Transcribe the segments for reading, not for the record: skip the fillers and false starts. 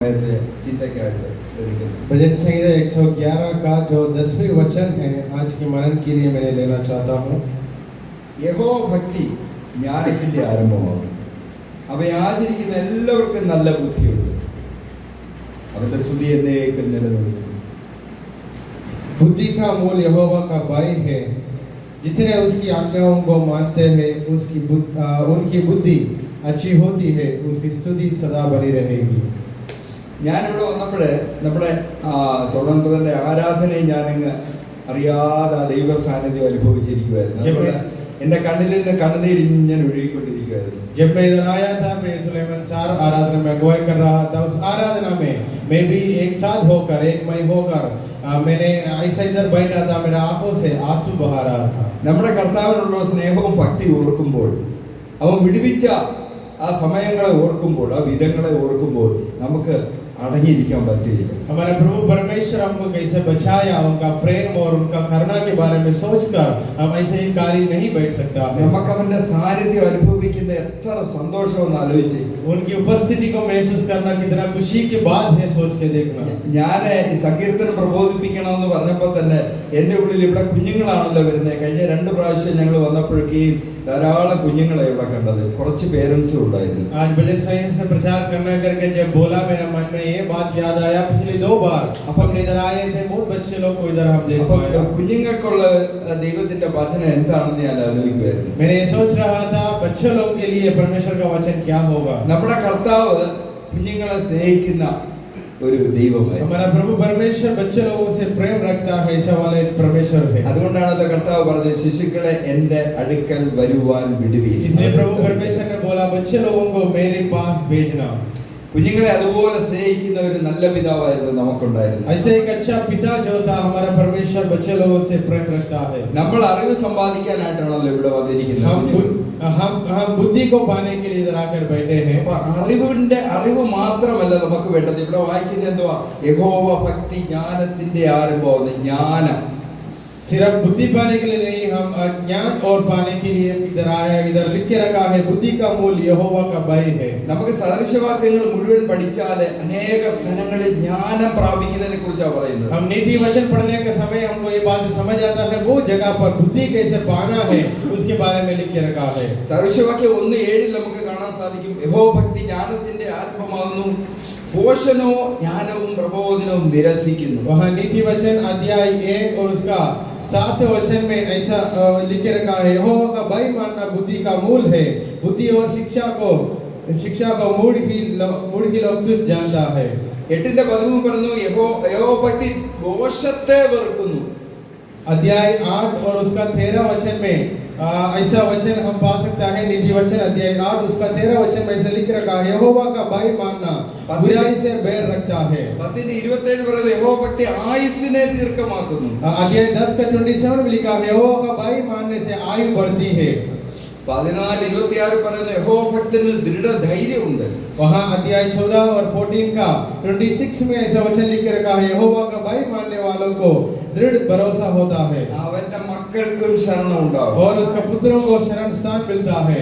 भजन संहिता 111 का जो 10वीं वचन है आज के मनन के लिए मैंने लेना चाहता हूँ। യഹോവ ഭക്തി ജ്ഞാനത്തിന്റെ ആരംഭമാണ്. അവയെ ആചരിക്കുന്ന എല്ലാവർക്കും നല്ല ബുദ്ധിയുണ്ട്. അവന്റെ സ്തുതി എന്നേക്കും നിലനിൽക്കുന്നു. बुद्धि का मूल यहोवा का भय है। जितने उसकी आज्ञाओं को मानते हैं उनकी बुद्धि अच्छी होती है, उसकी स्तुति सदा बनी रहेगी। ഞാനിവിടെ വന്നപ്പോൾ നമ്മുടെ സ്വതന്ത്രന്റെ ആരാധനയെ ഞാനങ്ങ് അറിയാതെ ദൈവ സാന്നിധ്യം അനുഭവിച്ചിരിക്കുവായിരുന്നു. എന്റെ കണ്ണിൽ നിന്ന് കണ്ണുനീർ ഇങ്ങനെ ഒഴുകിക്കൊണ്ടിരിക്കുവായിരുന്നു. जब मैं इधर आया था मैं सुलेमान सार आराधना में अगुवाई कर रहा था। उस आराधना में मैं भी एक साथ होकर एक मई होकर मैंने ऐसा इधर बैठा था, मेरा आंखों से आंसू बहा रहा था। നമ്മുടെ കർത്താവിനുള്ള സ്നേഹവും ഭക്തി ഓർക്കുമ്പോൾ, അവൻ വിടുവിച്ച ആ സമയങ്ങളെ ഓർക്കുമ്പോൾ, ആ വിധങ്ങളെ ഓർക്കുമ്പോൾ നമുക്ക് अड़ंगिയിരിക്കാൻ പറ്റില്ല. हमारा प्रभु परमेश्वर हमको कैसे बचाया, उनका प्रेम और उनका करुणा के बारे में सोचकर हम ऐसे ही कार्य नहीं बैठ सकता है। നമുക്ക് അവന്റെ സാന്നിധ്യം അനുഭവിക്കുന്ന എത്ര സന്തോഷമെന്ന് ആലോചിച്ച്, उनकी उपस्थिति को महसूस करना कितना खुशी की बात है, सोच के देखना। ഞാൻ ഈ സങ്കീർത്തനം പ്രബോധിപ്പിക്കണമെന്ന് പറഞ്ഞപ്പോൾ തന്നെ എൻ്റെ ഉള്ളിൽ ഇവിടെ കുഞ്ഞുങ്ങളാണല്ലോ വരുന്നത്. കഴിഞ്ഞ 2 പ്രാവശ്യം ഞങ്ങൾ വന്നപ്പോഴേക്കും ധാരാളം കുഞ്ഞുങ്ങളെ ഇവിടെ കണ്ടത്, കുറച്ച് പേരൻസും ഉണ്ടായിരുന്നു. आज भजन संहिता से प्रचार करना करके जब बोला मेरे मन में ये बात याद आया, पिछले 2 बार अपन इधर आए थे, बहुत बच्चे लोग को इधर हम देख पाए। കുഞ്ഞുങ്ങൾക്കുള്ള ദൈവത്തിന്റെ വചനം എന്താണെന്ന് ഞാൻ ആലോചിക്കുമായിരുന്നു. मैंने ये सोच रहा था बच्चे लोग के लिए परमेश्वर का वचन क्या होगा। നമ്മുടെ കർത്താവ് കുഞ്ഞുങ്ങളെ സ്നേഹിക്കുന്ന ഒരു ദൈവമായി. हमारा प्रभु परमेश्वर बच्चे लोगों से प्रेम रखता है, ऐसा वाला परमेश्वर है। അതുകൊണ്ടാണല്ലോ കർത്താവ് പറഞ്ഞത്, ശിശുക്കളെ എൻ്റെ അടുക്കൽ വരുവാൻ വിടുവീൻ. इसलिए प्रभु परमेश्वर ने बोला बच्चे लोगों को मेरे पास भेजना। കുഞ്ഞുങ്ങളെ അതുപോലെ സ്നേഹിക്കുന്ന ഒരു നല്ല പിതാവായിരുന്നു നമുക്കുണ്ടായിരുന്നു. ऐसे एक अच्छा पिता जो था हमारा परमेश्वर बच्चे लोगों से प्रेम रखता है। നമ്മൾ അറിവ് സമ്പാദിക്കാനായിട്ടാണല്ലോ ഇവിടെ വന്നിരിക്കുന്നത്. हम बुद्धि को पाने के लिए इधर आकर बैठे हैं। അറിവ് മാത്രമല്ല നമുക്ക് വേണ്ടത്. ഇവിടെ വായിക്കുന്നത് എന്തുവാ? യഹോവ ഭക്തി ജ്ഞാനത്തിന്റെ ആരംഭം. ജ്ഞാനം सिर्फ बुद्धि पाने के लिए नहीं, हम ज्ञान और पाने के लिए इधर आया। इधर लिख के रखा है बुद्धि का मूल यहोवा का भय है। നമുക്ക് സദൃശവാക്യങ്ങൾ മുഴുവൻ പഠിച്ചാൽ അനേക സ്ഥലങ്ങളിൽ ജ്ഞാനം പ്രാപിക്കുന്നതിനെ കുറിച്ചാണ് പറയുന്നത്. हम नीति वचन पढ़ने के समय हमको ये बात समझ आता है वो जगह पर बुद्धि कैसे पाना है उसके बारे में लिख के रखा है। സദൃശവാക്യം 1:7 നമുക്ക് കാണാൻ സാധിക്കും, യഹോവ ഭക്തി ജ്ഞാനത്തിന്റെ ആരംഭമാകുന്നു, പോഷണോ ജ്ഞാനവും പ്രബോധനവും നിരസിക്കുന്നു. वहाँ नीति वचन अध्याय 1 और उसका 7 वचन में ऐसा लिख के रखा है, यहोवा का भय मानना बुद्धि का मूल है, बुद्धि और शिक्षा को मूढ़ ही लोग तुझ जानता है। 8:13 പറഞ്ഞു, യഹോവ ഭക്തി ദോഷത്തെ വെറുക്കുന്നു. अध्याय 8 और उसका 13 वचन में ऐसा वचन हम पा सकता है। नीति वचन अध्याय 8 उसका 13 वचन में ऐसा लिख रखा है, यहोवा का भय मानना बुराई से बैर रखता है। 10:27 പറയുന്നത് യഹോവ ഭക്തി ആയുസ്സിനെ ദീർഘമാക്കുന്നു. अध्याय 10 का 27 में लिखा है, यहोवा का भय मानने से आयु बढ़ती है। 14:26 പറയുന്നത് യഹോവ ഭക്തനിൽ ദൃഢധൈര്യം ഉണ്ട്. वहाँ अध्याय 14 और 14 का 26 में ऐसा वचन लिख के रखा है, यहोवा का भय मानने वालों को दृढ़ भरोसा होता है, അവന്റെ മക്കൾക്കും ശരണം ഉണ്ടാകും, और उसका पुत्रों को शरण स्थान मिलता है।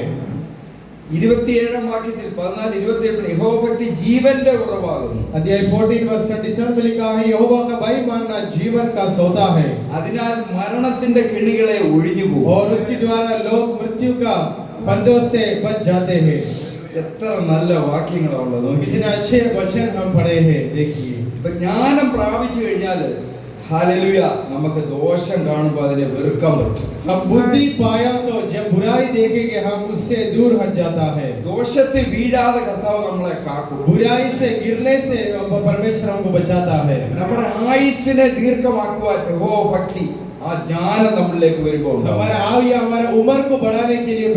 27 വാക്യത്തിൽ 14:27 യഹോവ ഭക്തി ജീവന്റെ ഉറവാകുന്നു. अध्याय 14 वर्ष 27 में लिखा है, यहोवा का भय मानना जीवन का सौदा है, അതിനാൽ മരണത്തിന്റെ കെണികളെ ഒഴിഞ്ഞുപോകും, और उसके द्वारा लोग मृत्यु का बंधों से बच जाते हैं। എത്ര നല്ല വാക്യങ്ങളാണുള്ളത്. कितने अच्छे वचन हम पढ़े हैं, देखिए। ഇപ്പൊ ജ്ഞാനം പ്രാപിച്ചു കഴിഞ്ഞാൽ ഹല്ലേലൂയ, നമുക്ക് ദോഷം കാണുമ്പോൾ അതിനെ വെറുക്കാൻ പറ്റും. हम बुद्धि पाया तो जब बुराई देखेंगे हम उससे दूर हट जाता है। ദോഷത്തിൽ വീഴാതെ കർത്താവ് നമ്മളെ കാക്കും. बुराई से गिरने से परमेश्वर हमको बचाता है। നമ്മുടെ ആയുസ്സിനെ ദീർഘമാക്കുവാൻ യഹോവ ഭക്തി ആ ജ്ഞാനം നമ്മളിലേക്ക് വരുമ്പോൾ हमारा आयु हमारा उम्र को बढ़ाने के लिए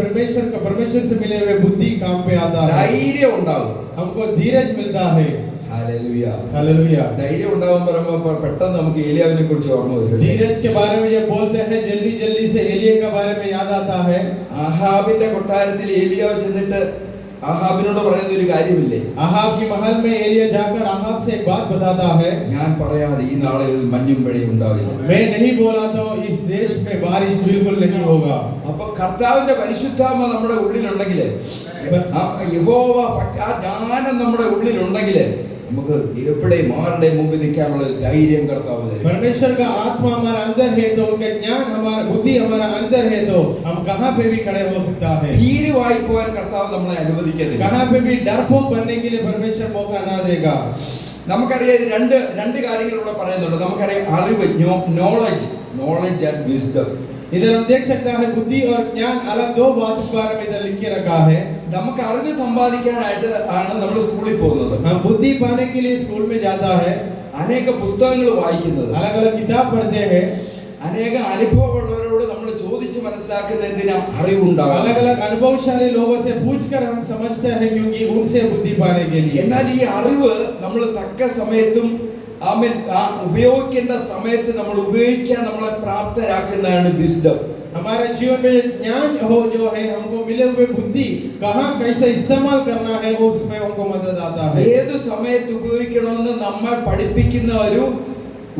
परमेश्वर से मिले हुए बुद्धि काम पे आता है। ധൈര്യം ഉണ്ടാകും, हमको धीरज मिलता है। Hallelujah, hallelujah. ധൈര്യം ഉണ്ടാകും പറയുമ്പോൾ പെട്ടെന്ന് നമുക്ക് ഏലിയാവിനെ കുറിച്ച് ഓർമ്മ വരും. धीरज के बारे में जब बोलते हैं जल्दी से एलिया के बारे में याद आता है। ആഹാബിന്റെ കൊട്ടാരത്തിൽ ഏലിയാവ് ചെന്നിട്ട് ആഹാബിനോട് പറയുന്ന ഒരു കാര്യമില്ലേ? आहाब की महल में एलिया जाकर आहाब से एक बात बताता है, ഞാൻ പറയാതെ ഈ നാളുകളിൽ മഞ്ഞും മഴയും ഉണ്ടാവില്ല. मैं नहीं बोला तो इस देश में बारिश बिल्कुल नहीं होगा। അപ്പൊ കർത്താവിന്റെ പരിശുദ്ധാത്മ നമ്മുടെ ഉള്ളിലുണ്ടെങ്കിൽ, യഹോവ ആ ജ്ഞാനം നമ്മുടെ ഉള്ളിലുണ്ടെങ്കിൽ നമുക്ക് എവിടെയും ആരുടെയും മുമ്പിൽ നിൽക്കാനുള്ള ധൈര്യം കർത്താവ് തരും. परमेश्वर का आत्मा हमारा अंदर है तो उनका ज्ञान हमारा बुद्धि हमारा अंदर है तो हम कहाँ पे भी खड़े हो सकता है. ഭീരുവായി പോകാൻ കർത്താവ് നമ്മളെ അനുവദിക്കത്തില്ല. कहाँ पे भी डरपोक बनने के लिए परमेश्वर मौका ना देगा. നമുക്കറിയാം രണ്ട് കാര്യങ്ങൾ ഇവിടെ പറയുന്നുണ്ട്. നമുക്കറിയാം അറിവ്, നോളജ് ആൻഡ് വിസ്ഡം. इधर हम देख सकते हैं बुद्धि और ज्ञान अलग दो बातों के बारे में इधर लिख के रखा है. നമുക്ക് അറിവ് സമ്പാദിക്കാനായിട്ട് ആണ് നമ്മൾ സ്കൂളിൽ പോകുന്നത്. हम बुद्धि पाने के लिए स्कूल में जाता है. അനേക പുസ്തകങ്ങൾ വായിക്കുന്നത്, अलग अलग किताब पढ़ते हैं. അനേക അനുഭവമുള്ളവരോട് നമ്മൾ ചോദിച്ച് മനസ്സിലാക്കുന്നതിന് അറിവുണ്ടാകും. अलग अलग अनुभवशाली लोगों से पूछकर हम समझते हैं क्योंकि उनसे बुद्धि पाने के लिए. എന്നാൽ ഈ അറിവ് നമ്മൾ തക്ക സമയത്തും ഉപയോഗിക്കേണ്ട സമയത്ത് നമ്മൾ ഉപയോഗിക്കാൻ നമ്മളെ പ്രാപ്തരാക്കുന്നതാണ് വിസ്ഡം. हमारे जीवन में ज्ञान हो जो है हमको मिले हुए बुद्धि कहाँ कैसे इस्तेमाल करना है वो उसमें हमको मदद आता है. ഏത് സമയത്ത് ഉപയോഗിക്കണമെന്ന് നമ്മെ പഠിപ്പിക്കുന്ന ഒരു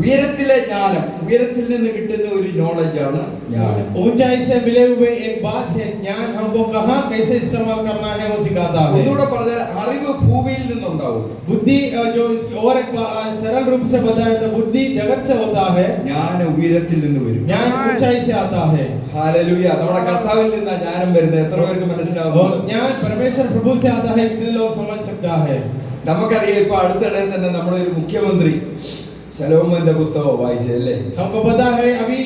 ഉയരത്തിലെ ജ്ഞാനം, ഉയരത്തിൽ നിന്ന് കിട്ടുന്ന ഒരു നോളജാണ് ജ്ഞാനം. ऊंचाई से मिले हुए एक बात है ज्ञान, हमको कहाँ कैसे इस्तेमाल करना है वो सिखाता है. ഒന്നുകൂടെ പറഞ്ഞാൽ അറിവ് ഭൂമിയിൽ നിന്നുണ്ടാവും. बुद्धि जो और एक सरल रूप से बताया तो बुद्धि जगत से होता है, ജ്ഞാനം ഉയരത്തിൽ നിന്ന് വരും. ज्ञान ऊंचाई से आता है. ഹല്ലേലൂയ. നമ്മുടെ കർത്താവിൽ നിന്നാണ് ജ്ഞാനം വരുന്നത്. എത്ര പേർക്ക് മനസ്സിലാവും? और ज्ञान परमेश्वर प्रभु से आता है, कितने लोग समझ सकता है. നമുക്കറിയാം ഇപ്പൊ അടുത്തിടെ തന്നെ നമ്മുടെ ഒരു മുഖ്യമന്ത്രി ശലോമോന്റെ പുസ്തകം വായിച്ചല്ലേ? हमको पता है अभी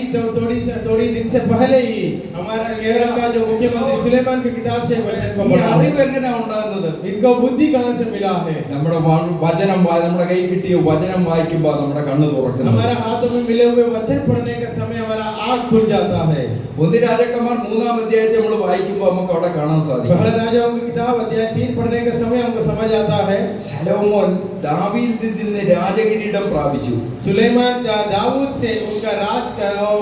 थोड़ी दिन से पहले ही हमारा केरल का जो मुख्यमंत्री सुलेमान की किताब से वचन को ഈ पढ़ा. അറിവ് എങ്ങനെയാ ഉണ്ടാകുന്നത്? इनको बुद्धि कहाँ से मिला है. നമ്മുടെ വചനം നമ്മുടെ കയ്യിൽ കിട്ടിയ വചനം വായിക്കുമ്പോൾ നമ്മുടെ കണ്ണ് തുറക്കുന്നു. हमारे हाथों में मिले हुए वचन पढ़ने के समय हमारा आँख खुल जाता है. ഒന്ന് രാജാക്കന്മാർ 3-ാം അധ്യായത്തിൽ നമ്മൾ വായിക്കുമ്പോൾ നമുക്ക് അവിടെ കാണാൻ സാധിക്കും. पहला राजाओं की किताब अध्याय 3 पढ़ने के समय हमको समझ आता है ശലോമോൻ ദാവീദിൽ നിന്ന് രാജകിരീടം പ്രാപിച്ചു. सुलेमान दाऊद से उनका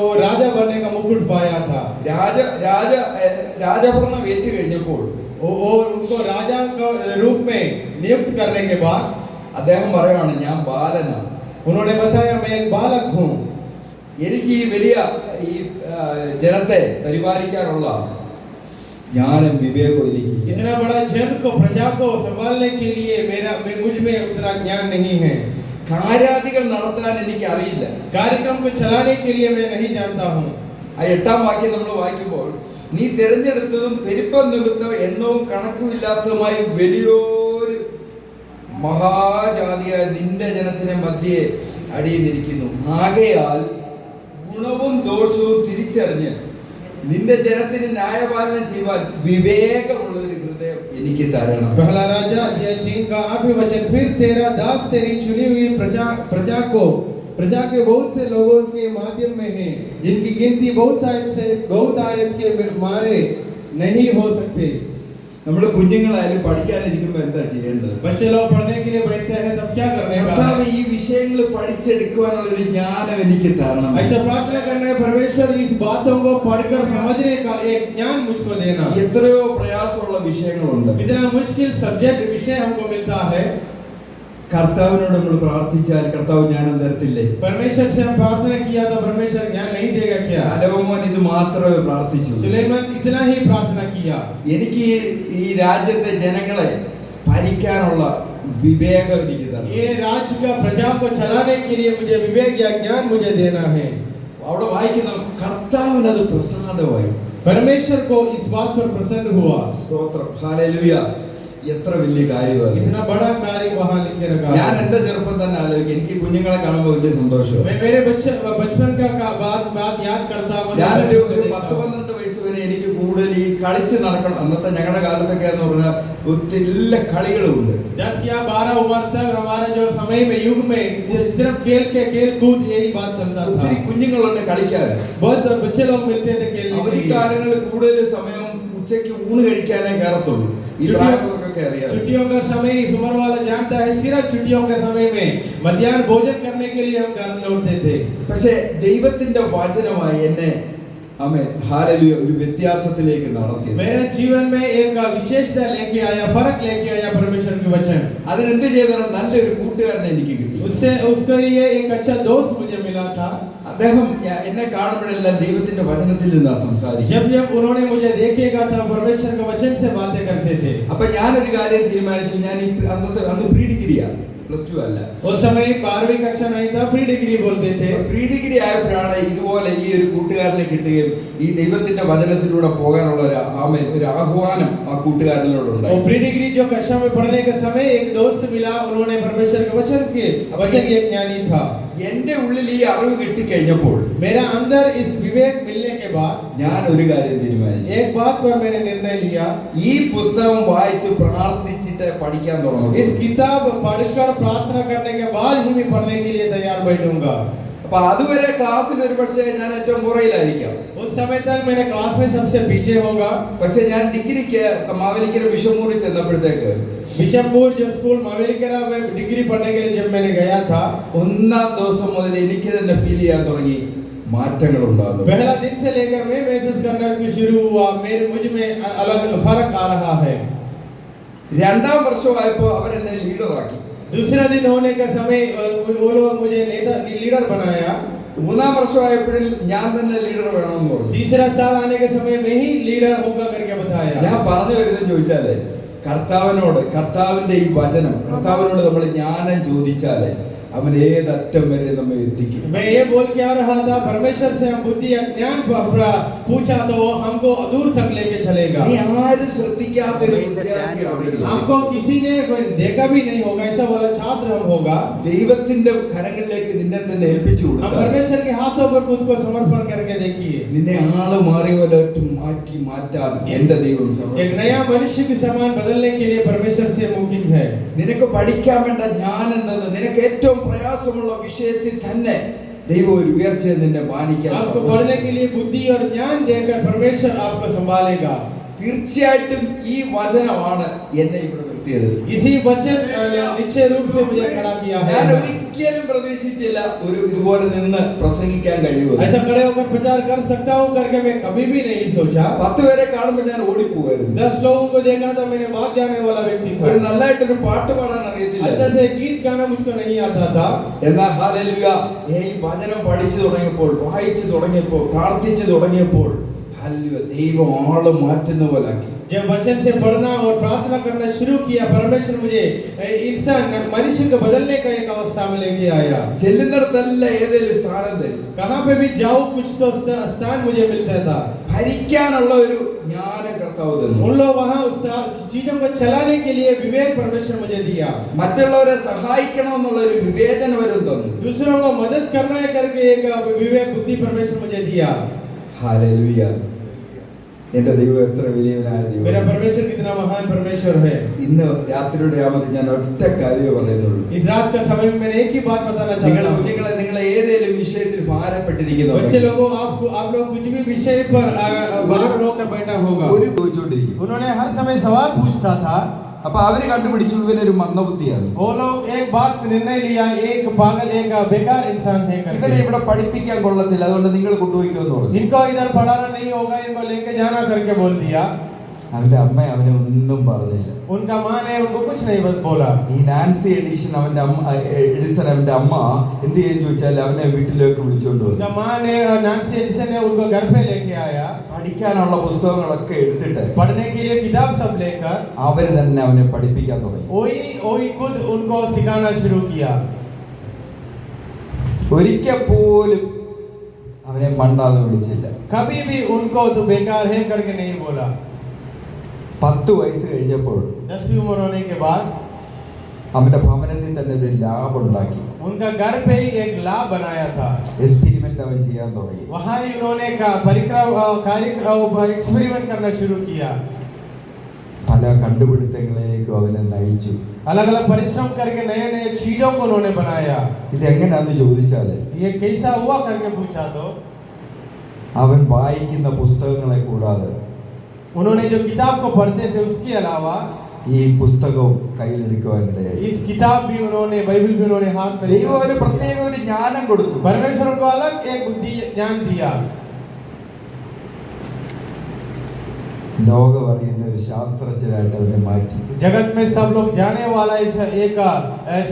वो राजा बनने का मुकुट पाया था. രാജഭരണം ഏറ്റു കഴിഞ്ഞപ്പോൾ और उनको राजा का रूप में नियुक्त करने के बाद അദ്ദേഹം പറയാണ്, ഞാൻ ബാലനാണ്. उन्होंने बताया मैं एक बालक हूँ. എനിക്ക് ഈ വലിയ ഈ ജനത്തെ പരിപാലിക്കാനുള്ള ജ്ഞാനം വിവേകം എനിക്കില്ല. इतना बड़ा जन को प्रजा को संभालने के लिए मुझ में उतना ज्ञान नहीं है. കാര്യാദികൾ നടത്താൻ എനിക്ക് അറിയില്ല. कार्यक्रम को चलाने के लिए मैं नहीं जानता हूँ. ആ 8-ാം വാക്യം നമ്മൾ വായിക്കുമ്പോൾ, നീ തിരഞ്ഞെടുത്തതും പെരുപ്പം നിമിത്തം എണ്ണവും കണക്കുമില്ലാത്തതുമായി വലിയൊരു മഹാജാതിയായ നിന്റെ ജനത്തിന്റെ മധ്യേ അടിയുന്നിരിക്കുന്നു. ആകയാൽ ഗുണവും ദോഷവും തിരിച്ചറിഞ്ഞ് നിന്റെ ജനത്തിന് ന്യായപാലനം ചെയ്യുവാൻ വിവേകമുള്ള ഒരു ഹൃദയം എനിക്ക് തരണം. पहला राजा अध्याय 3 का 8वां वचन, फिर तेरा दास तेरी चुनी हुई प्रजा के बहुत से लोगों के माध्यम में है, जिनकी गिनती बहुत आयत के मारे नहीं हो सकते. നമ്മൾ കുഞ്ഞുങ്ങളായാലും പഠിക്കാനിരിക്കുമ്പോൾ എന്താ ചെയ്യേണ്ടത്? बच्चे लोग पढ़ने के लिए बैठते हैं तब क्या करने का കർത്താവേ, है. ഈ വിഷയങ്ങൾ പഠിച്ചെടുക്കുവാനുള്ള ഒരു ജ്ഞാനം എനിക്ക് തരണം. ऐसा प्रार्थना करना है, परमेश्वर इस बातों को पढ़कर समझने का एक ज्ञान मुझको देना. എത്രയോ പ്രയാസമുള്ള വിഷയങ്ങളുണ്ട്. इतना मुश्किल सब्जेक्ट विषय हमको मिलता है. കർത്താവിനോട് നമ്മൾ പ്രാർത്ഥിച്ചാൽ കർത്താവ് ജ്ഞാനം തരത്തില്ലേ? परमेश्वर से हम प्रार्थना किया तो परमेश्वर ज्ञान नहीं देगा क्या? ശലോമോൻ ഇത് മാത്രമേ പ്രാർത്ഥിച്ചു. सुलेमान इतना ही प्रार्थना किया, എനിക്ക് ഈ രാജ്യത്തെ ജനങ്ങളെ ഭരിക്കാനുള്ള വിവേകം എനിക്ക് തരണം. ये राज्य का प्रजा को चलाने के लिए मुझे विवेक या ज्ञान मुझे देना है. അവിടെ വായിക്കുന്ന കർത്താവിനത് പ്രസാദമായി. परमेश्वर को इस बात पर प्रसन्न हुआ. സ്തോത്രം. ഹല്ലേലൂയ. എത്ര വലിയ കാര്യമാണ്. इतना बड़ा कार्य वहाँ लिखे रखा ഞാൻ है. എന്റെ ചെറുപ്പം തന്നെ ആലോചിക്കും. എനിക്ക് കുഞ്ഞുങ്ങളെ കാണുമ്പോൾ വലിയ സന്തോഷമാണ്. मैं मेरे बचपन का बात याद करता हूँ. ഞാനൊരു 10-12 വയസ്സ് വരെ എനിക്ക് കൂടുതൽ ഈ കളിച്ച് നടക്കണം. അന്നത്തെ ഞങ്ങളുടെ കാലത്തൊക്കെ എന്ന് പറഞ്ഞാൽ ഒത്തിരി എല്ലാ കളികളുമുണ്ട്. 10 या 12 उम्र तक हमारे जो समय में युग में सिर्फ खेल कूद यही बात चलता था. ഒത്തിരി കുഞ്ഞുങ്ങളുണ്ട് കളിക്കാൻ. बहुत बच्चे लोग मिलते थे खेलने के लिए. അവധിക്കാലങ്ങളിൽ കൂടുതൽ സമയം ഉച്ചയ്ക്ക് ഊണ് കഴിക്കാനേ കയറത്തുള്ളൂ. ഈ പ്രായമുള്ളവർക്കൊക്കെ അറിയാം. छुट्टियों का समय इस उम्र वाला जानता है, सिर्फ छुट्टियों के समय में मध्याह्न भोजन करने के लिए हम घर लौटते थे. പക്ഷേ ദൈവത്തിന്റെ വചനമായി എന്നെ ആമേൻ ഹല്ലേലൂയ ഒരു വ്യത്യാസത്തിലേക്ക് നടത്തി. मेरे जीवन में एक विशेषता लेके आया, फर्क लेके आया परमेश्वर के वचन. അതിനെന്ത് ചെയ്തോ? നല്ലൊരു കൂട്ടുകാരനെ എനിക്ക് കിട്ടി. उसके लिए एक अच्छा दोस्त मुझे मिला था. അദ്ദേഹം എന്നെ കാണുമ്പോഴെല്ലാം ദൈവത്തിന്റെ വചനത്തിൽ നിന്നാ സംസാരിക്കും. जब जब उन्होंने मुझे देखेगा तो परमेश्वर के वचन से बातें करते थे. അപ്പൊ ഞാനൊരു കാര്യം തീരുമാനിച്ചു. ഞാൻ അന്ന് പ്രീ ഡിഗ്രിയാ, പ്ലസ് ടു അല്ല. उस समय 12वीं कक्षा नहीं था, प्री डिग्री बोलते थे. പ്രീ ഡിഗ്രി ആയപ്പോഴാണ് ഇതുപോലെ ഈ ഒരു കൂട്ടുകാരനെ കിട്ടുകയും ഈ ദൈവത്തിന്റെ വചനത്തിലൂടെ പോകാനുള്ള ഒരു ആഹ്വാനം ആ കൂട്ടുകാരനോടുണ്ടായി. और प्री डिग्री जो कक्षा में पढ़ने के समय एक दोस्त मिला, उन्होंने परमेश्वर के वचन के एक ज्ञानी था. എന്റെ ഉള്ളിൽ ഈ അറിവ് കിട്ടിക്കഴിഞ്ഞപ്പോൾ मेरा अंदर इस विवेक मिलने के बाद ഞാൻ ഒരു കാര്യം തീരുമാനിച്ചു. एक बात पर मैंने निर्णय लिया, ഈ പുസ്തകം വായിച്ച് പ്രാർത്ഥിച്ചിട്ട് പഠിക്കാൻ തുടങ്ങും. इस किताब पढ़कर प्रार्थना करने के बाद ही मैं पढ़ने के लिए तैयार बैठूंगा. അപ്പൊ അതുവരെ ക്ലാസ്സിൽ ഒരു പക്ഷേ ഞാൻ ഏറ്റവും പുറകിലായിരിക്കാം. उस समय तक मैंने क्लास में सबसे पीछे होगा. പക്ഷെ ഞാൻ ഡിഗ്രിക്ക് മാവേലിക്കര വിഷമൂറി ചെന്നപ്പോഴത്തേക്ക് बिशनपुर जो स्कूल मावेलिकरा में डिग्री पढ़ने के लिए जब मैंने गया था, ഒന്നാം ദിവസം മുതൽ എനിക്ക് തന്നെ ഫീൽ ചെയ്യാൻ തുടങ്ങി മാറ്റങ്ങൾ ഉണ്ടാകുന്നു. पहला दिन से लेकर मैं महसूस करना कि शुरू हुआ मुझ में अलग फर्क आ रहा है. രണ്ടാം വർഷമായപ്പോൾ അവരെന്നെ ലീഡറാക്കി. दूसरा दिन होने का समय वो लोग मुझे नेता लीडर बनाया. മൂന്നാം വർഷമായപ്പോഴും ഞാൻ തന്നെ ലീഡർ വേണമെന്ന് പറഞ്ഞു. तीसरा साल आने के समय में ही लीडर होगा करके बताया. ഞാൻ പറഞ്ഞു വരുന്നത് ചോദിച്ചാലേ, കർത്താവിന്റെ ഈ വചനം കർത്താവിനോട് നമ്മൾ ജ്ഞാനം ചോദിച്ചാലേ അവൻ ഏതറ്റം വരെ നമ്മെ എത്തിക്കും. मैं ये बोल के आ रहा था, परमेश्वर से हम बुद्धि या ज्ञान पूछा तो वो हमको दूर तक लेके चलेगा. നീ ആരും ശ്രദ്ധിക്കാത്ത ഒരു വിദ്യാർത്ഥിയാണെങ്കിൽ आपको किसी ने कोई देखा भी नहीं होगा, ऐसा वाला छात्र हम होगा. ദൈവത്തിന്റെ കരങ്ങളിലേക്ക് നിന്നെ തന്നെ ഏൽപ്പിച്ചു हम കൊടുത്താൽ परमेश्वर के हाथों पर खुद को समर्पण करके देखिए, നിന്നെ ആള് മാറി വല്ലവറ്റും മാറ്റാൻ എന്റെ ദൈവം एक नया मनुष्य के समान बदलने के लिए परमेश्वर से मुमकिन है. നിനക്ക് പഠിക്കാൻ വേണ്ട ജ്ഞാനം എന്തെന്ന് നിനക്ക് ഏറ്റവും പ്രയാസമുള്ള വിഷയത്തിൽ തന്നെ ദൈവം ഒരു ഉയർച്ചയെ നിന്നെ മാനിക്കാൻ आपको पढ़ने के लिए बुद्धि और ज्ञान देकर परमेश्वर आपको संभालेगा. തീർച്ചയായിട്ടും ഈ വചനമാണ് എന്നെ ഇവിടെ നിർത്തിയത്. इसी वचन निश्चय रूप से मुझे खड़ा किया है. ഞാൻ ഒരിക്കലും പ്രതീക്ഷിച്ചില്ല ഒരു ഇതുപോലെ നിന്ന് പ്രസംഗിക്കാൻ കഴിയുമെന്ന്. ऐसा खड़े होकर प्रचार कर सकता हूँ करके मैं कभी भी नहीं सोचा. 10 പേരെ കാണുമ്പോൾ ഞാൻ ഓടിപ്പോവായിരുന്നു. 10 लोगों को देखा तो मैंने भाग जाने वाला व्यक्ति था. ഒരു നല്ലതായിട്ടൊരു പാട്ട് പാടാൻ അറിയത്തില്ല. अच्छा से गीत गाना मुझको नहीं आता था. എന്നാൽ ഹല്ലേലൂയ, ഈ വചനം പഠിച്ചു തുടങ്ങിയപ്പോൾ, വായിച്ചു തുടങ്ങിയപ്പോൾ, പ്രാർത്ഥിച്ചു തുടങ്ങിയപ്പോൾ ഹല്ലേലൂയ, ദൈവം ആളെ മാറ്റുന്ന പോലാക്കി. जब वचन से पढ़ना और प्रार्थना करना शुरू किया, परमेश्वर मुझे इंसान मनुष्य को बदलने का एक अवस्था में लेके आया. ചെല്ലുന്നിടത്തെല്ലാം ഏതെങ്കിലും സ്ഥാനം തരും. कहाँ पे भी जाऊँ कुछ तो स्थान मुझे मिलता था. ഭരിക്കാനുള്ള ഒരു ജ്ഞാനം കർത്താവ് തന്നു. उन लोग वहाँ उस चीजों को चलाने के लिए विवेक परमेश्वर मुझे दिया. മറ്റുള്ളവരെ സഹായിക്കണമെന്നുള്ള ഒരു വിവേചനവരും തന്നു. दूसरों को मदद करना है करके एक विवेक बुद्धि परमेश्वर मुझे दिया. ഹല്ലേലൂയ, എന്റെ ദൈവം എത്ര വലിയവനായ मेरा ദൈവം. परमेश्वर कितना महान परमेश्वर है. ഇന്ന് രാത്രിയുടെ ആമത് ഞാൻ ഒറ്റ കാര്യമേ പറയുന്നുള്ളൂ. इस रात का समय में मैंने एक ही बात बताना चाहता हूँ. നിങ്ങൾ ഏതെങ്കിലും വിഷയത്തിൽ ഭാരപ്പെട്ടിരിക്കുന്നു, बच्चे लोगों आप लोग कुछ भी विषय पर बाहर रोकर बैठा होगा. ഒരു ചോദിച്ചുകൊണ്ടിരിക്കും. उन्होंने हर समय सवाल पूछता था. അപ്പൊ അവര് കണ്ടുപിടിച്ചു ഇവനൊരു മന്ദബുദ്ധിയാണ്. वो लोग एक बात निर्णय लिया, एक पागल एक बेकार इंसान है ഇവനെ करके. ഇവിടെ പഠിപ്പിക്കാൻ കൊള്ളത്തില്ല, അതുകൊണ്ട് നിങ്ങൾ കൊണ്ടുപോയിക്കോന്ന് പറഞ്ഞു. इनको इधर पढ़ाना नहीं होगा, इनको लेके जाना करके बोल दिया. അവന്റെ അമ്മ അവനെ ഒന്നും പറഞ്ഞില്ല. उनका माँ ने उनको कुछ नहीं बोला. ഈ നാൻസി എഡിസൺ അവന്റെ അമ്മ എന്ത് ചെയ്യാൻ ചോദിച്ചാൽ അവനെ വീട്ടിലേക്ക് വിളിച്ചോണ്ട് വന്നു. उनका माँ ने नानसी एडिसन ने उनको घर पे लेके आया. പഠിക്കാനുള്ള പുസ്തകങ്ങളൊക്കെ എടുത്തിട്ട് पढ़ने के लिए किताब सब लेकर അവര് തന്നെ അവനെ പഠിപ്പിക്കാൻ തുടങ്ങി. वही खुद उनको सिखाना शुरू किया. ഒരിക്കൽ പോലും അവനെ മണ്ടാന്ന് വിളിച്ചില്ല. कभी भी उनको तो बेकार है करके नहीं बोला. 10 വയസ്സ് കഴിഞ്ഞപ്പോൾ 10वीं उम्र होने के बाद അവന്റെ ഭവനത്തിൽ തന്നെ ഒരു ലാബ് ഉണ്ടാക്കി. उनका घर पे ही एक लैब बनाया था. എക്സ്പെരിമെന്റ് അവൻ ചെയ്യാൻ തുടങ്ങി. वहाँ ही उन्होंने एक्सपेरिमेंट करना शुरू किया. പല കണ്ടുപിടുത്തങ്ങളിലേക്കും അവനെ നയിച്ചു. अलग अलग परिश्रम करके नए नए चीजों को उन्होंने बनाया. ഇതെങ്ങനെയാന്ന് ചോദിച്ചാല് ये कैसा हुआ करके पूछा तो അവൻ വായിക്കുന്ന പുസ്തകങ്ങളെ കൂടാതെ उन्होंने जो किताब को पढ़ते थे उसके अलावा ഈ പുസ്തകവും കയ്യിലെടുക്കുവാനിടയായി. इस किताब भी उन्होंने बाइबल भी उन्होंने हाथ में लिया. ദൈവം ഒരു പ്രത്യേക ഒരു ജ്ഞാനം കൊടുത്തു. परमेश्वर को अलग एक बुद्धि ज्ञान दिया. ലോകം അറിയുന്ന ഒരു ശാസ്ത്രജ്ഞനായിട്ട് അവനെ മാറ്റി. जगत में सब लोग जाने वाला एक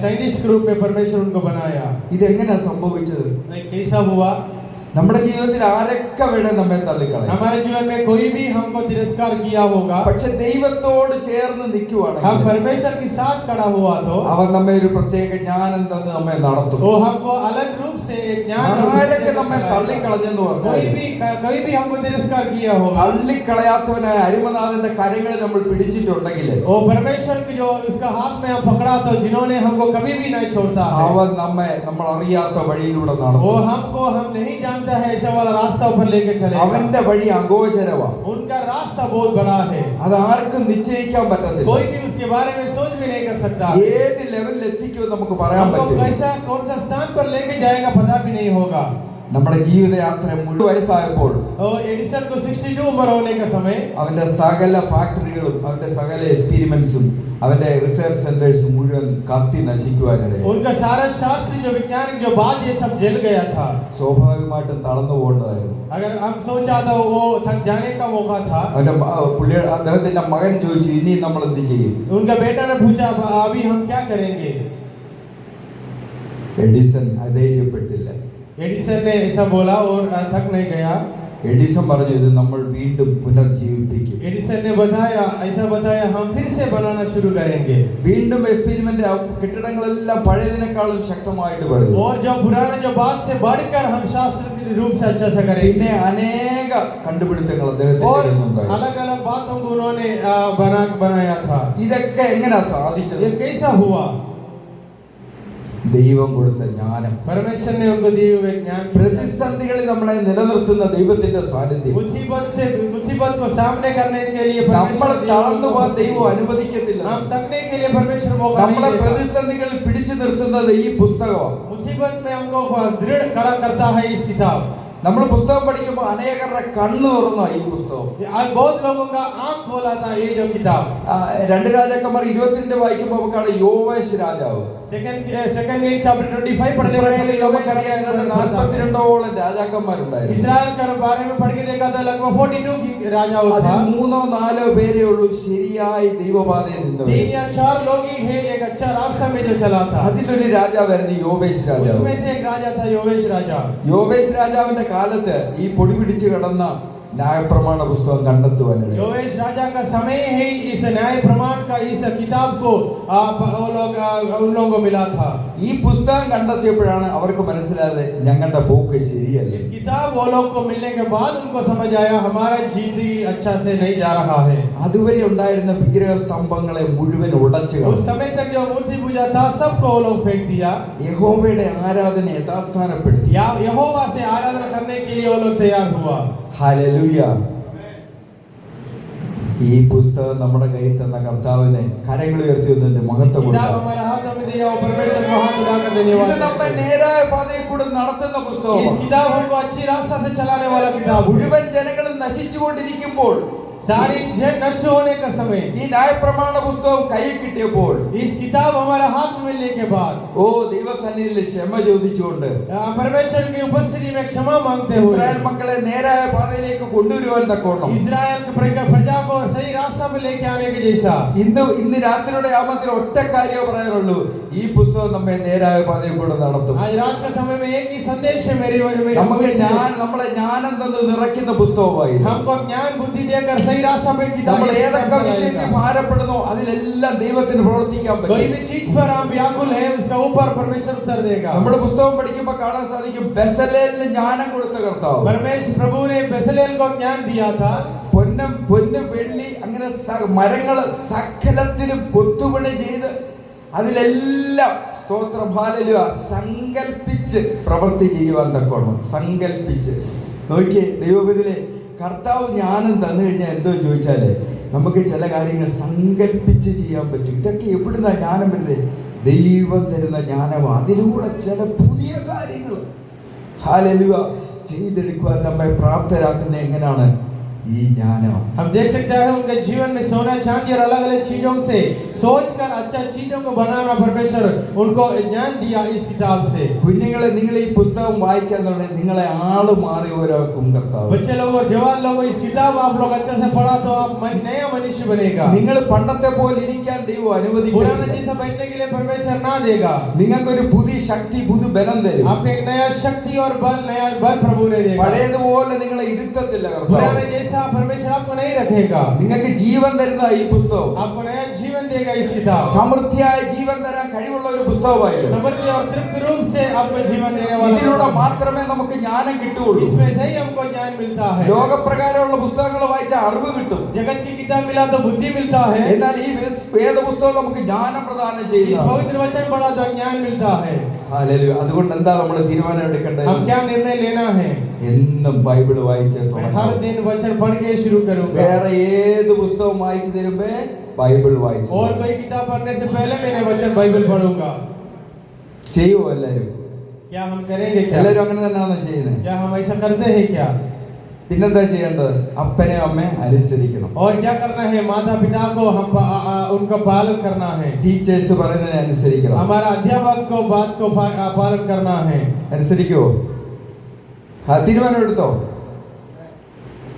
साइंटिस्ट के रूप में परमेश्वर उनको बनाया. ഇതെങ്ങനെയാ സംഭവിച്ചത്? कैसा हुआ? നമ്മുടെ ജീവിതത്തിൽ ആരൊക്കെ വേണേ നമ്മെ തള്ളിക്കളയും. हमारे जीवन में कोई भी हमको तिरस्कार किया होगा, പക്ഷെ ദൈവത്തോട് ചേർന്ന് നിൽക്കുവാണെങ്കിൽ हम परमेश्वर के साथ खड़ा हुआ तो അവൻ നമ്മെ ഒരു പ്രത്യേക ജ്ഞാനം തന്ന് നമ്മെ നടത്തും. वो हमको अलग रूप से एक ज्ञान ആരൊക്കെ നമ്മെ തള്ളിക്കളഞ്ഞെന്ന് പറഞ്ഞാൽ कोई भी हमको तिरस्कार किया होगा, തള്ളിക്കളയാത്തവനായ അരിമനാഥന്റെ കരങ്ങളിൽ നമ്മൾ പിടിച്ചിട്ടുണ്ടെങ്കിൽ वो परमेश्वर की जो उसका हाथ में हम पकड़ा तो जिन्होंने हमको कभी भी नहीं छोड़ता है, അവൻ നമ്മെ നമ്മൾ അറിയാത്ത വഴിയിലൂടെ वो നടത്തും. हमको हम नहीं जानता है ऐसा वाला रास्ता ऊपर लेके चलेगा. അവന്റെ വഴി അഗോചരവാ. उनका रास्ता बहुत बड़ा है, അത് ആർക്കും നിശ്ചയിക്കാൻ പറ്റത്തില്ല. कोई भी उसके बारे में सोच भी नहीं कर सकता. ഏത് ലെവലിൽ എത്തിക്കുമെന്ന് നമുക്ക് പറയാൻ हमको പറ്റില്ല. कैसा कौन सा स्थान पर लेके जाएगा पता भी नहीं होगा. നമ്മുടെ ജീവിതയാത്ര മുഴുവൻ വയസ്സായപ്പോൾ एडिसन को 62 उम्र होने का समय അവന്റെ സകല ഫാക്ടറികളും അവന്റെ സകല എക്സ്പെരിമെന്റ്സും അവന്റെ റിസർച്ച് സെന്റേഴ്സും മുഴുവൻ കത്തി നശിക്കുവാനിടയായി. उनका सारा शास्त्र जो वैज्ञानिक जो बात ये सब जल गया था. സ്വാഭാവികമായിട്ടും തളർന്നു പോകേണ്ടതായിരുന്നു. अगर हम सोचा तो वो थक जाने का मौका था. അവന്റെ അദ്ദേഹത്തിന്റെ മകൻ ചോദിച്ചു, ഇനി നമ്മൾ എന്ത് ചെയ്യും? उनका बेटा ने पूछा अभी हम क्या करेंगे. എഡിസൺ അധൈര്യപ്പെട്ടില്ല. एडिसन ने ऐसा बोला और थक नहीं गया. എഡിസൺ പറഞ്ഞു, ഇത് നമ്മൾ വീണ്ടും പുനർജീവിപ്പിക്കും. एडिसन ने बताया ऐसा बताया हम फिर से बनाना शुरू करेंगे. വീണ്ടും എക്സ്പെരിമെന്റ് കെട്ടിടങ്ങളെല്ലാം പഴയതിനേക്കാളും ശക്തമായിട്ട് പണിതു. और जो पुराना जो बात से बढ़कर हम शास्त्र के रूप से अच्छा से करेंगे. പിന്നെ അനേക കണ്ടുപിടുത്തങ്ങൾ അദ്ദേഹത്തിന്റെ ഉണ്ടായി. अलग अलग बातों को उन्होंने बनाया था. ഇതൊക്കെ എങ്ങനെയാ സാധിച്ചത്? ये कैसा हुआ? ദൈവം കൊടുത്ത ജ്ഞാനം. परमेश्वर ने उनको दिए हुए ज्ञान. പ്രതിസന്ധികളിൽ നമ്മളെ നിലനിർത്തുന്ന ദൈവത്തിന്റെ സാന്നിധ്യം. मुसीबत को सामने करने के लिए നമ്മൾ തളർന്നു പോകാൻ ദൈവം അനുവദിക്കത്തില്ല. हम थकने के लिए परमेश्वर मौका नहीं നമ്മളെ देता. പ്രതിസന്ധികളിൽ പിടിച്ചു നിർത്തുന്നത് ഈ പുസ്തകമാണ്. मुसीबत में हमको दृढ़ खड़ा करता है इस किताब. നമ്മൾ പുസ്തകം പഠിക്കുമ്പോൾ അനേകരുടെ കണ്ണ് തുറന്ന ഈ പുസ്തകം. आज बहुत लोगों का आंख खोला था ये जो किताब. 2 രാജാക്കന്മാർ 22 വായിക്കുമ്പോൾ നമുക്കാണ് യോവേശ് രാജാവ്. सेकंड चैप्टर 25 पढ़ने ഇസ്രായേലിൽ നമുക്കറിയാം 42ഓളം രാജാക്കന്മാരുണ്ടായിരുന്നു. इस्राएल के बारे में पढ़ के देखा था लगभग 42 की राजा था. 3-4 പേരേ ഉള്ളൂ ശരിയായി ദൈവപാതയിൽ നിന്നവർ. 3 या 4 लोग ही है एक अच्छा रास्ता में जो चला था. അതിലൊരു രാജാവായിരുന്നു യോവേശ് രാജാവ്. उसमें से एक राजा था योवेश राजा. യോവേശ് രാജാവിന്റെ കാലത്ത് ഈ പൊടി പിടിച്ച് കിടന്ന ന്യായപ്രമാണ പുസ്തകം കണ്ടെത്തുവാനിടയായി. योवेश राजा का समय है इस न्याय प्रमाण का इस किताब को उन लोगों को मिला था. ഈ പുസ്തകം കണ്ടെത്തിയപ്പോഴാണ് അവർക്ക് മനസ്സിലായത് ഞങ്ങളുടെ പോക്ക് ശരിയല്ല. इस किताब वो लोग को मिलने के बाद उनको समझ आया हमारा जिंदगी अच्छा से नहीं जा रहा है. അതുവരെ ഉണ്ടായിരുന്ന വിഗ്രഹ സ്തംഭങ്ങളെ മുഴുവൻ ഉടച്ചു കളഞ്ഞു. उस समय तक जो मूर्ति पूजा था सबको वो लोग फेंक दिया. യഹോവയുടെ ആരാധന യഥാസ്ഥാനപ്പെടുത്തി. यहोवा से आराधना करने के लिए वो लोग तैयार हुआ. ഹല്ലേലൂയ. ഈ പുസ്തകം നമ്മുടെ കയ്യിൽ തന്ന കർത്താവിനെ കരങ്ങൾ ഉയർത്തി ഒന്നിന്റെ മഹത്വം കൊടുക്കാം. हमारे हाथ में दिया वो परमेश्वर को हाथ उठाकर देने ഇത് वाला. നമ്മെ നേരായ പാതയിൽ കൂടെ നടത്തുന്ന इस പുസ്തകമാണ്. किताब हमको अच्छी रास्ता से चलाने वाला किताब. മുഴുവൻ ജനങ്ങളും നശിച്ചുകൊണ്ടിരിക്കുമ്പോൾ सारी जन नष्ट होने का समय ഈ ന്യായപ്രമാണ പുസ്തകം കയ്യിൽ കിട്ടിയപ്പോൾ इस किताब हमारे हाथ में मिलने के बाद ദൈവസന്നിധിയിൽ ക്ഷമ ചോദിച്ചുകൊണ്ട് परमेश्वर की उपस्थिति में क्षमा मांगते हुए ഇസ്രായേൽ മക്കളെ നേരായ പാതയിലേക്ക് കൊണ്ടുവരുവാൻ തക്കവണ്ണം इस्राएल की प्रजा को सही रास्ता पे लेके आने के जैसा ഇന്ന് രാത്രിയുടെ യാമത്തിൽ ഒറ്റ കാര്യമേ പറയാനുള്ളൂ, ഈ പുസ്തകം നമ്മെ നേരായ പാതയിൽ കൂടെ നടത്തും. आज रात के समय में एक ही संदेश है നമുക്ക് നമ്മളെ ജ്ഞാനം തന്ന് നിറയ്ക്കുന്ന പുസ്തകമായി. हमको ज्ञान बुद्धि देकर सही रास्ता पे നമ്മൾ ഏതൊക്കെ വിഷയത്തിൽ ഭാരപ്പെടുന്നോ അതിലെല്ലാം ദൈവത്തിന് പ്രവർത്തിക്കാൻ कोई പറ്റും. भी चीज पर हम व्याकुल है उसका ऊपर परमेश्वर उत्तर देगा. നമ്മുടെ പുസ്തകം പഠിക്കുമ്പോൾ കാണാൻ സാധിക്കും ബെസലേലിന് ജ്ഞാനം കൊടുത്ത കർത്താവ്. परमेश्वर प्रभु ने बेसलेल को ज्ञान दिया था. പൊന്ന് വെള്ളി അങ്ങനെ മരങ്ങള് സകലത്തിനും കൊത്തുപണി ചെയ്ത് അതിലെല്ലാം സ്തോത്രം ഹല്ലേലൂയ സങ്കൽപ്പിച്ച് പ്രവൃത്തി ചെയ്യുവാൻ തക്കോണം. സങ്കൽപ്പിച്ച് നോക്കിയേ, ദൈവത്തിലെ കർത്താവ് ജ്ഞാനം തന്നു കഴിഞ്ഞാൽ എന്തോ ചോദിച്ചാല് നമുക്ക് ചില കാര്യങ്ങൾ സങ്കല്പിച്ച് ചെയ്യാൻ പറ്റും. ഇതൊക്കെ എവിടുന്ന ജ്ഞാനം വരുന്നത്? ദൈവം തരുന്ന ജ്ഞാനം. അതിലൂടെ ചില പുതിയ കാര്യങ്ങൾ ഹല്ലേലൂയ ചെയ്തെടുക്കുവാൻ നമ്മെ പ്രാപ്തരാക്കുന്ന എങ്ങനെയാണ്? ഈ ജ്ഞാനമാണ്. हम देख सकते हैं उनके जीवन में सोना चांदी और अलग अलग चीजों से सोचकर अच्छा चीजों को बनाना परमेश्वर उनको ज्ञान दिया इस किताब से. കുഞ്ഞുങ്ങളെ, നിങ്ങൾ ഈ പുസ്തകം വായിക്കാൻ തുടങ്ങി നിങ്ങളെ ആള് മാറിയവരാക്കും കർത്താവ്. बच्चे लोग और जवान लोग इस किताब आप लोग अच्छा से पढ़ा तो आप नया मनुष्य बनेगा. നിങ്ങൾ പണ്ടത്തെ പോലെ ഇരിക്കാൻ ദൈവം पुराना അനുവദിക്കില്ല. जैसा बैठने के लिए परमेश्वर ना देगा. നിങ്ങൾക്കൊരു പുതിയ ശക്തി, പുതു ബലം തരും. आपको एक नया शक्ति और बल, नया बल प्रभु ने देगा. പഴയതുപോലെ നിങ്ങളെ ഇരുത്തത്തില്ല കർത്താവ്. पुराने जैसा परमेश्वर आपको नहीं रखेगा. നിങ്ങൾക്ക് ജീവൻ തരുന്ന ഈ പുസ്തകം आपको नया जीवन देगा इस किताब. സമൃദ്ധിയായ ജീവൻ തരാൻ കഴിവുള്ള ഒരു പുസ്തകമായിരുന്നു. समृद्धि और तृप्त रूप से आपको जीवन देने वाला. ഇതിലൂടെ മാത്രമേ നമുക്ക് ജ്ഞാനം കിട്ടുള്ളൂ. इसमें से ही हमको ज्ञान मिलता है. ലോകപ്രകാരമുള്ള പുസ്തകങ്ങൾ വായിച്ച അറിവ് കിട്ടും. जगत की किताब मिला तो बुद्धि मिलता है. എന്നാൽ ഈ വേദപുസ്തകം നമുക്ക് ജ്ഞാനം പ്രദാനം इस ചെയ്യുന്നു. पवित्र वचन पढ़ा तो ज्ञान मिलता है. ഹല്ലേലൂയ. അതുകൊണ്ട് എന്താ നമ്മൾ തീരുമാനം എടുക്കേണ്ടത്? हम क्या निर्णय लेना है? എന്നും ബൈബിൾ വായിച്ചേ मैं തുടങ്ങണം. हर दिन वचन पढ़ के शुरू करूंगा. വേറെ ഏത് പുസ്തകം വായിക്കുന്നതിന് മുമ്പേ ബൈബിൾ വായിച്ചു. और कोई किताब पढ़ने से पहले मैंने वचन बाइबल पढ़ूंगा. ചെയ്യുമോ എല്ലാരും? क्या हम करेंगे? क्या എല്ലാരും അങ്ങനെ തന്നെയാണോ ചെയ്യുന്നത്? क्या हम ऐसा करते हैं क्या? പിന്നെന്താ ചെയ്യേണ്ടത്? അപ്പനെ അമ്മയെ അനുസരിക്കണം. और क्या करना है? माता पिता को हम उनका पालन करना है. ടീച്ചേഴ്സ് പറയുന്നതിനെ അനുസരിക്കണം. हमारा अध्यापक को बात को पालन करना है. അനുസരിക്കുവോ? തീരുമാനം എടുത്തോ?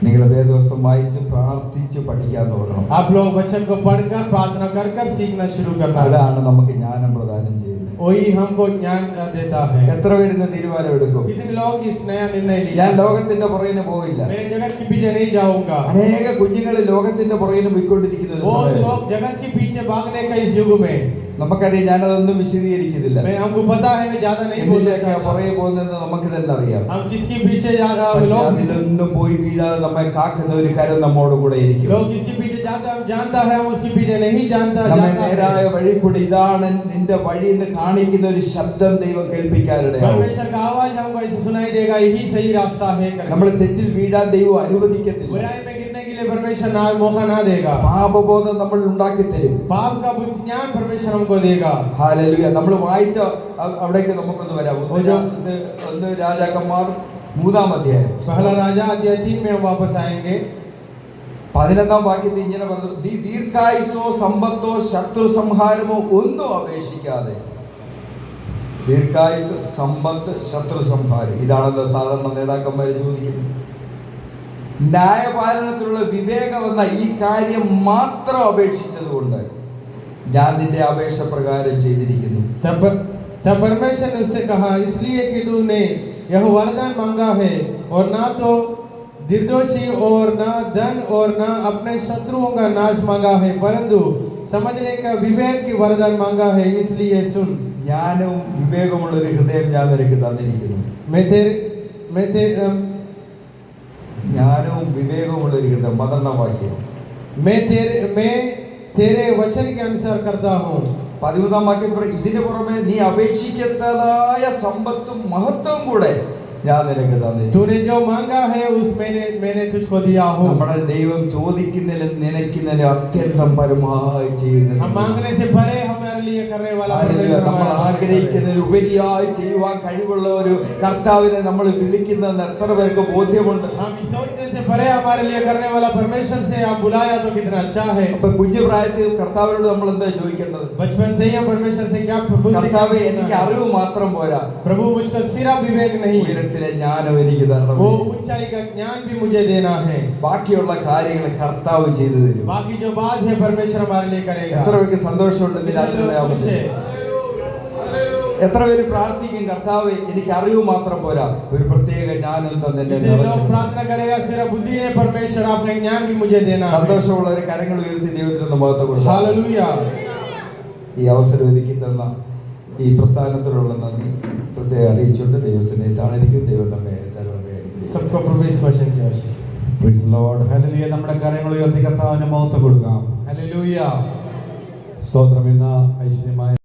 നിങ്ങൾ വേദപുസ്തകം വായിച്ച് പ്രാർത്ഥിച്ച് പഠിക്കാൻ തുടങ്ങണം. आप लोग वचन को पढ़कर प्रार्थना कर कर सीखना शुरू करना है. അതാണ് നമുക്ക് ജ്ഞാനം പ്രദാനം ചെയ്യുന്നത്. वही हमको ज्ञान देता है. എത്ര പേരുന്ന തീരുമാനം എടുക്കും? कितने लोग इस नया निर्णय लिए? ഞാൻ ലോകത്തിന്റെ പുറകിന് പോയില്ല. मैं जगत के पीछे नहीं जाऊंगा. അനേക കുഞ്ഞുങ്ങൾ ലോകത്തിന്റെ പുറകിന് പോയിക്കൊണ്ടിരിക്കുന്ന ഒരു वो സമയം. लोग जगत के पीछे भागने का इस युग में. നമുക്കറിയാം, ഞാനതൊന്നും വിശദീകരിക്കുന്നില്ല. हमको पता है, मैं ज्यादा नहीं बोलना എന്തിന്റെയൊക്കെ चाहता. പുറകെ പോകുന്നതെന്ന് നമുക്ക് തന്നെ അറിയാം. हम किसके पीछे പക്ഷേ लोग അതിലൊന്നും പോയി വീഴാതെ നമ്മെ കാക്കുന്ന ഒരു കരം നമ്മോട് കൂടെ ഇരിക്കും. किसके पीछे जाता हम जानता है, हम उसके पीछे नहीं जानता നമ്മെ जाता നേരായ है. വഴി കൂടി ഇതാണ് നിന്റെ വഴി എന്ന് കാണിക്കുന്ന ഒരു ശബ്ദം ദൈവം കേൾപ്പിക്കാനിടയാവും. परमेश्वर का आवाज हमको ऐसे सुनाई देगा, यही सही रास्ता है करके. നമ്മൾ തെറ്റിൽ വീഴാൻ ദൈവം അനുവദിക്കത്തില്ല. बुराई में गिरने के लिए परमेश्वर ना मौका ना देगा. പാപബോധം നമ്മൾ ഉണ്ടാക്കി തരും. पाप का बुद्धि ज्ञान परमेश्वर हमको देगा. ഹല്ലേലൂയ. നമ്മൾ വായിച്ച അവിടേക്ക് നമുക്കൊന്ന് വരാം. ഒന്ന് രാജാക്കന്മാർ 3-ാം അധ്യായം. पहला राजा अध्याय 3 में हम वापस आएंगे. 11-ാം വാക്യത്തിൽ ഇങ്ങനെ പറഞ്ഞു, നീ ദീർഘായുസോ സമ്പത്തോ ശത്രു സംഹാരമോ ഒന്നും അപേക്ഷിക്കാതെ. ദീർഘായുസ്, സമ്പത്ത്, ശത്രു സംഹാരം, ഇതാണല്ലോ സാധാരണ നേതാക്കന്മാർ ചോദിക്കുന്നത്. ന്യായപാലനത്തിലുള്ള വിവേകം എന്ന ഈ കാര്യം മാത്രം അപേക്ഷിച്ചത് കൊണ്ട് ഞാൻ നിന്റെ അപേക്ഷ പ്രകാരം ചെയ്തിരിക്കുന്നു. तब परमेश्वर ने उससे कहा, इसलिए कि तूने यह वरदान मांगा है और ना तो निर्दोषी और ना धन और ना अपने शत्रुओं का नाश मांगा है, परंतु समझने का विवेक की वरदान मांगा है, इसलिए सुन. ജ്ഞാനവും വിവേകമുള്ള ഒരു ഹൃദയം ഞാൻ നിനക്ക് തന്നിരിക്കുന്നു. ജ്ഞാനവും വിവേകമുള്ള ഒരു ഹൃദയം. 12-ാം വാക്യം. मैं तेरे वचन के अनुसार करता हूँ. 13-ാം വാക്യം പറയും, ഇതിന് പുറമെ നീ അപേക്ഷിക്കത്തതായ സമ്പത്തും മഹത്വവും കൂടെ ഞാൻ നിനക്ക് തന്നിരിക്കുന്നു. तूने जो मांगा है उस मैंने तुझको दिया हूँ. നമ്മുടെ ദൈവം ചോദിക്കുന്നതിലും നനയ്ക്കുന്നതിലും അത്യന്തം പരമായി ചെയ്യുന്നത്. हम मांगने से परे हमारे लिए करने वाला परमेश्वर നമ്മൾ हमारा ആഗ്രഹിക്കുന്നതിൽ ഉപരിയായി ചെയ്യുവാൻ കഴിവുള്ള ഒരു കർത്താവിനെ നമ്മൾ വിളിക്കുന്നതെന്ന് എത്ര പേർക്ക് ബോധ്യമുണ്ട്? हम सोचने से परे हमारे लिए करने वाला परमेश्वर से आप बुलाया तो कितना अच्छा है. അപ്പൊ കുഞ്ഞു പ്രായത്തിൽ കർത്താവിനോട് നമ്മൾ എന്താ ചോദിക്കേണ്ടത്? बचपन से ही हम परमेश्वर से क्या കർത്താവേ, എനിക്ക് അറിവ് മാത്രം പോരാ, प्रभु मुझको सिर्फ विवेक नहीं, ഉയരത്തിലെ ജ്ഞാനം എനിക്ക് തരണം. वो ऊंचाई का ज्ञान भी मुझे देना है. ബാക്കിയുള്ള കാര്യങ്ങൾ കർത്താവ് ചെയ്തു തരും. बाकी जो बात है परमेश्वर हमारे लिए करेगा. എത്ര പേർക്ക് സന്തോഷമുണ്ട് ഇന്ന് രാത്രി? खुश है. എത്ര പേര് പ്രാർത്ഥിക്കും, കർത്താവ് എനിക്ക് അറിവ് മാത്രം പോരാ, ഒരു പ്രത്യേക ജ്ഞാനം തന്നെ लोग प्रार्थना करेगा, सिर्फ बुद्धि नहीं परमेश्वर आपने ज्ञान भी मुझे देना है. സന്തോഷമുള്ളവർ കരങ്ങൾ ഉയർത്തി ദൈവത്തിന് മഹത്വം കൊടുക്കുക. हालेलुया. ഈ അവസരം ഒരുക്കി തന്ന ഈ പ്രസ്ഥാനത്തിലുള്ള നന്ദി പ്രത്യേകം അറിയിച്ചുകൊണ്ട് ദൈവസനെ താണിരിക്കും. ദൈവം നമ്മെ सबको प्रभु इस वचन से आशीष. Praise the Lord. Hallelujah. നമ്മുടെ കരങ്ങൾ ഉയർത്തി കർത്താവിന് മഹത്വം കൊടുക്കാം. ഹല്ലേലൂയ. സ്തോത്രം. ഇന്ന് ഐശ്വര്യമായ